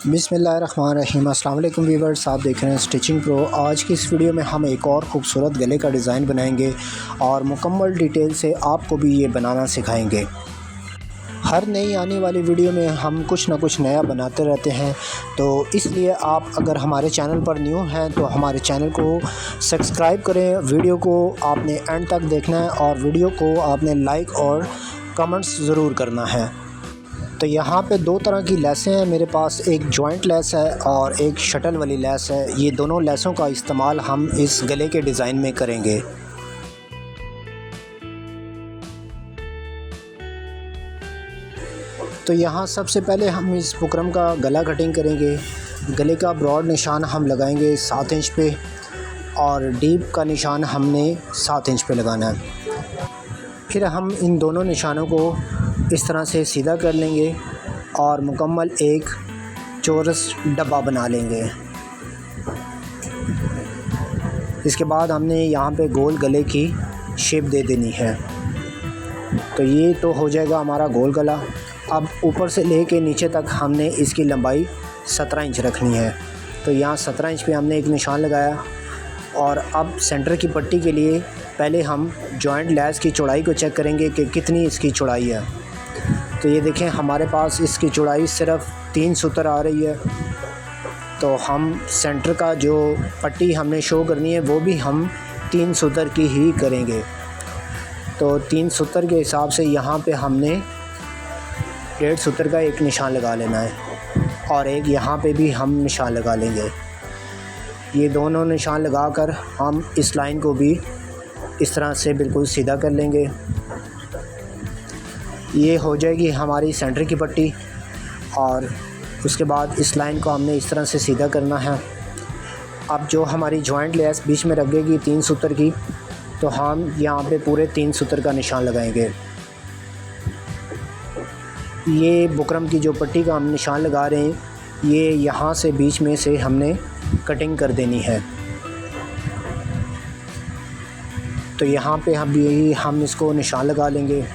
बिस्मिल्लाहिर्रहमानिर्रहीम। अस्सलाम वालेकुम व्यूअर्स, आप देख रहे हैं स्टिचिंग प्रो। आज की इस वीडियो में हम एक और ख़ूबसूरत गले का डिज़ाइन बनाएंगे और मुकम्मल डिटेल से आपको भी ये बनाना सिखाएंगे। हर नई आने वाली वीडियो में हम कुछ ना कुछ नया बनाते रहते हैं, तो इसलिए आप अगर हमारे चैनल पर न्यू हैं तो हमारे चैनल को सब्सक्राइब करें। वीडियो को आपने एंड तक देखना है और वीडियो को आपने लाइक और कमेंट्स ज़रूर करना है। तो यहाँ पे दो तरह की लेसें हैं मेरे पास, एक जॉइंट लेस है और एक शटल वाली लेस है। ये दोनों लेसों का इस्तेमाल हम इस गले के डिज़ाइन में करेंगे। तो यहाँ सबसे पहले हम इस बुकरम का गला कटिंग करेंगे। गले का ब्रॉड निशान हम लगाएंगे 7 इंच पे और डीप का निशान हमने 7 इंच पे लगाना है। फिर हम इन दोनों निशानों को इस तरह से सीधा कर लेंगे और मुकम्मल एक चौरस डब्बा बना लेंगे। इसके बाद हमने यहाँ पे गोल गले की शेप दे देनी है। तो ये तो हो जाएगा हमारा गोल गला। अब ऊपर से लेके नीचे तक हमने इसकी लंबाई 17 इंच रखनी है। तो यहाँ 17 इंच पे हमने एक निशान लगाया और अब सेंटर की पट्टी के लिए पहले हम जॉइंट लेस की चौड़ाई को चेक करेंगे कि कितनी इसकी चौड़ाई है। तो ये देखें, हमारे पास इसकी चौड़ाई सिर्फ 3 सूत्र आ रही है। तो हम सेंटर का जो पट्टी हमने शो करनी है वो भी हम 3 सूत्र की ही करेंगे। तो 3 सूत्र के हिसाब से यहाँ पे हमने 1.5 सूत्र का एक निशान लगा लेना है और एक यहाँ पे भी हम निशान लगा लेंगे। ये दोनों निशान लगाकर हम इस लाइन को भी इस तरह से बिल्कुल सीधा कर लेंगे। ये हो जाएगी हमारी सेंटर की पट्टी और उसके बाद इस लाइन को हमने इस तरह से सीधा करना है। अब जो हमारी जॉइंट लेस बीच में लगेगी 3 सूत्र की, तो हम यहाँ पे पूरे 3 सूत्र का निशान लगाएंगे। ये बुकरम की जो पट्टी का हम निशान लगा रहे हैं, ये यहाँ से बीच में से हमने कटिंग कर देनी है। तो यहाँ पे हम इसको निशान लगा लेंगे।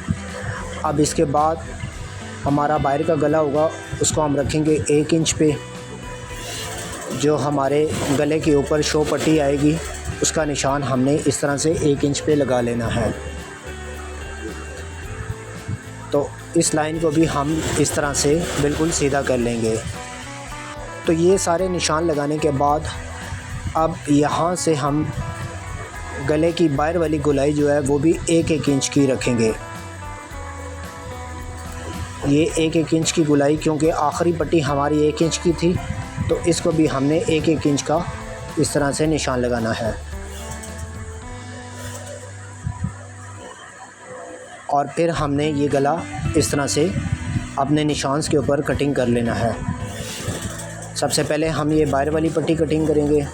अब इसके बाद हमारा बाहर का गला होगा, उसको हम रखेंगे 1 इंच पे। जो हमारे गले के ऊपर शो पट्टी आएगी उसका निशान हमने इस तरह से 1 इंच पे लगा लेना है। तो इस लाइन को भी हम इस तरह से बिल्कुल सीधा कर लेंगे। तो ये सारे निशान लगाने के बाद अब यहाँ से हम गले की बाहर वाली गोलाई जो है वो भी 1-1 इंच की रखेंगे। ये 1-1 इंच की गोलाई, क्योंकि आखिरी पट्टी हमारी 1 इंच की थी, तो इसको भी हमने 1-1 इंच का इस तरह से निशान लगाना है। और फिर हमने ये गला इस तरह से अपने निशान के ऊपर कटिंग कर लेना है। सबसे पहले हम ये बाहर वाली पट्टी कटिंग करेंगे।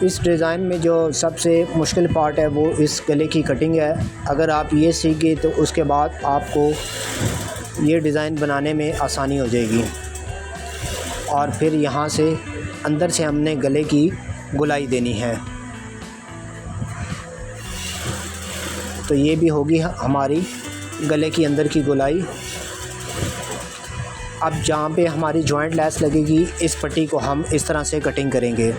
इस डिज़ाइन में जो सबसे मुश्किल पार्ट है वो इस गले की कटिंग है। अगर आप ये सीख गए तो उसके बाद आपको ये डिज़ाइन बनाने में आसानी हो जाएगी। और फिर यहाँ से अंदर से हमने गले की गोलाई देनी है। तो ये भी होगी हमारी गले की अंदर की गोलाई। अब जहाँ पे हमारी जॉइंट लेस लगेगी, इस पट्टी को हम इस तरह से कटिंग करेंगे।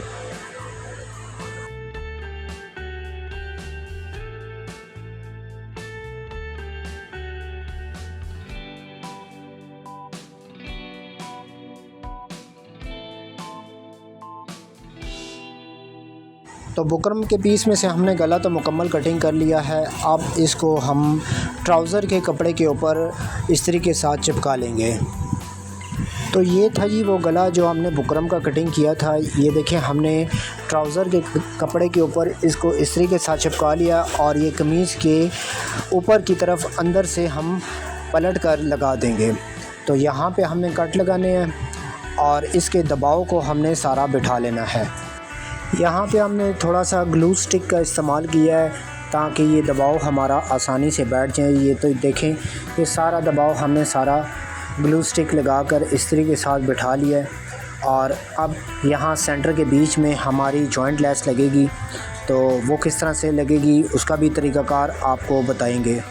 तो बुकरम के पीस में से हमने गला तो मुकम्मल कटिंग कर लिया है। अब इसको हम ट्राउज़र के कपड़े के ऊपर इस्त्री के साथ चिपका लेंगे। तो ये था जी वो गला जो हमने बुकरम का कटिंग किया था। ये देखें, हमने ट्राउज़र के कपड़े के ऊपर इसको इस्त्री के साथ चिपका लिया और ये कमीज़ के ऊपर की तरफ अंदर से हम पलट कर लगा देंगे। तो यहाँ पे हमने कट लगाने हैं और इसके दबाव को हमने सारा बिठा लेना है। यहाँ पे हमने थोड़ा सा ग्लू स्टिक का इस्तेमाल किया है ताकि ये दबाव हमारा आसानी से बैठ जाए। ये तो देखें, ये सारा दबाव हमने सारा ग्लू स्टिक लगाकर इस्त्री के साथ बिठा लिया है। और अब यहाँ सेंटर के बीच में हमारी जॉइंट लेस लगेगी, तो वो किस तरह से लगेगी उसका भी तरीक़ाकार आपको बताएंगे।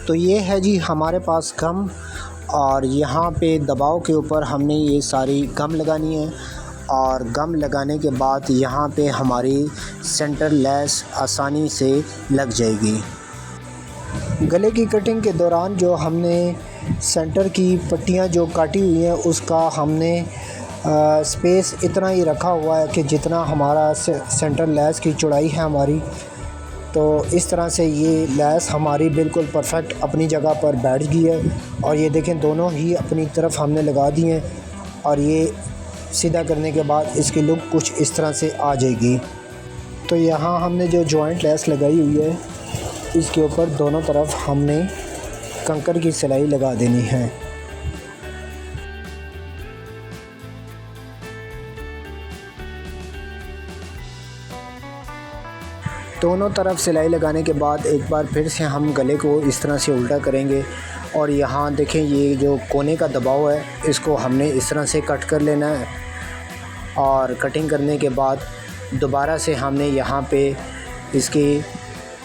तो ये है जी हमारे पास गम और यहाँ पे दबाव के ऊपर हमने ये सारी गम लगानी है और गम लगाने के बाद यहाँ पे हमारी सेंटर लेस आसानी से लग जाएगी। गले की कटिंग के दौरान जो हमने सेंटर की पट्टियाँ जो काटी हुई हैं उसका हमने स्पेस इतना ही रखा हुआ है कि जितना हमारा सेंटर लेस की चौड़ाई है हमारी, तो इस तरह से ये लेस हमारी बिल्कुल परफेक्ट अपनी जगह पर बैठ गई है। और ये देखें दोनों ही अपनी तरफ हमने लगा दिए हैं और ये सीधा करने के बाद इसकी लुक कुछ इस तरह से आ जाएगी। तो यहाँ हमने जो जॉइंट लेस लगाई हुई है इसके ऊपर दोनों तरफ हमने कंकर की सिलाई लगा देनी है। दोनों तरफ सिलाई लगाने के बाद एक बार फिर से हम गले को इस तरह से उल्टा करेंगे और यहाँ देखें ये जो कोने का दबाव है इसको हमने इस तरह से कट कर लेना है। और कटिंग करने के बाद दोबारा से हमने यहाँ पे इसकी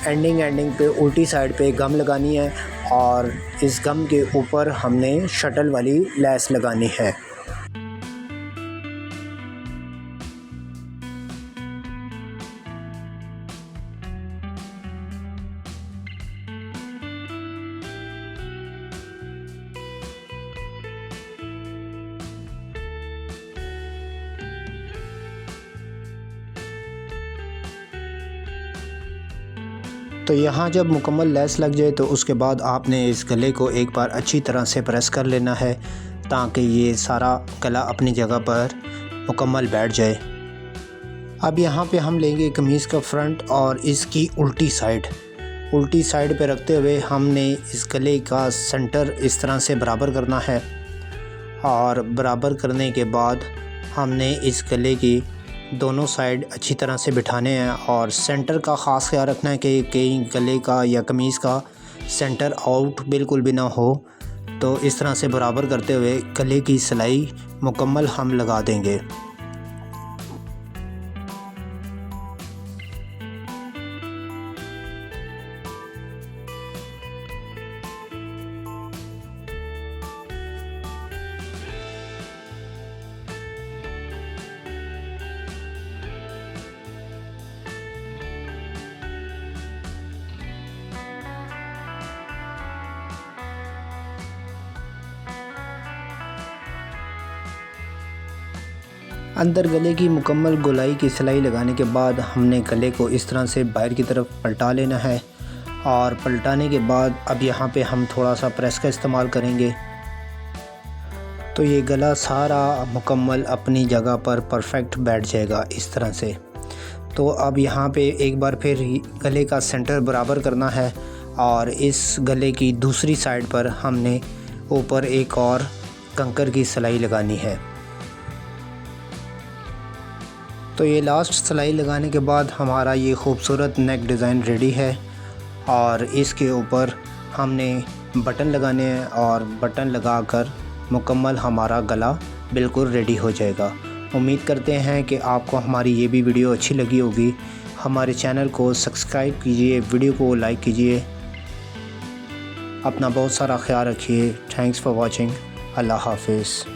एंडिंग पे उल्टी साइड पे गम लगानी है और इस गम के ऊपर हमने शटल वाली लेस लगानी है। तो यहाँ जब मुकम्मल लेस लग जाए तो उसके बाद आपने इस गले को एक बार अच्छी तरह से प्रेस कर लेना है ताकि ये सारा गला अपनी जगह पर मुकम्मल बैठ जाए। अब यहाँ पे हम लेंगे कमीज़ का फ्रंट और इसकी उल्टी साइड पे रखते हुए हमने इस गले का सेंटर इस तरह से बराबर करना है और बराबर करने के बाद हमने इस गले की दोनों साइड अच्छी तरह से बिठाने हैं और सेंटर का ख़ास ख्याल रखना है कि कहीं गले का या कमीज़ का सेंटर आउट बिल्कुल भी ना हो। तो इस तरह से बराबर करते हुए गले की सिलाई मुकम्मल हम लगा देंगे। अंदर गले की मुकम्मल गोलाई की सिलाई लगाने के बाद हमने गले को इस तरह से बाहर की तरफ पलटा लेना है और पलटाने के बाद अब यहाँ पे हम थोड़ा सा प्रेस का इस्तेमाल करेंगे तो ये गला सारा मुकम्मल अपनी जगह पर परफेक्ट बैठ जाएगा इस तरह से। तो अब यहाँ पे एक बार फिर गले का सेंटर बराबर करना है और इस गले की दूसरी साइड पर हमने ऊपर एक और कंकर की सिलाई लगानी है। तो ये लास्ट सिलाई लगाने के बाद हमारा ये खूबसूरत नेक डिज़ाइन रेडी है और इसके ऊपर हमने बटन लगाने हैं और बटन लगाकर मुकम्मल हमारा गला बिल्कुल रेडी हो जाएगा। उम्मीद करते हैं कि आपको हमारी ये भी वीडियो अच्छी लगी होगी। हमारे चैनल को सब्सक्राइब कीजिए, वीडियो को लाइक कीजिए। अपना बहुत सारा ख्याल रखिए। Thanks for watching. अल्लाह हाफिज़।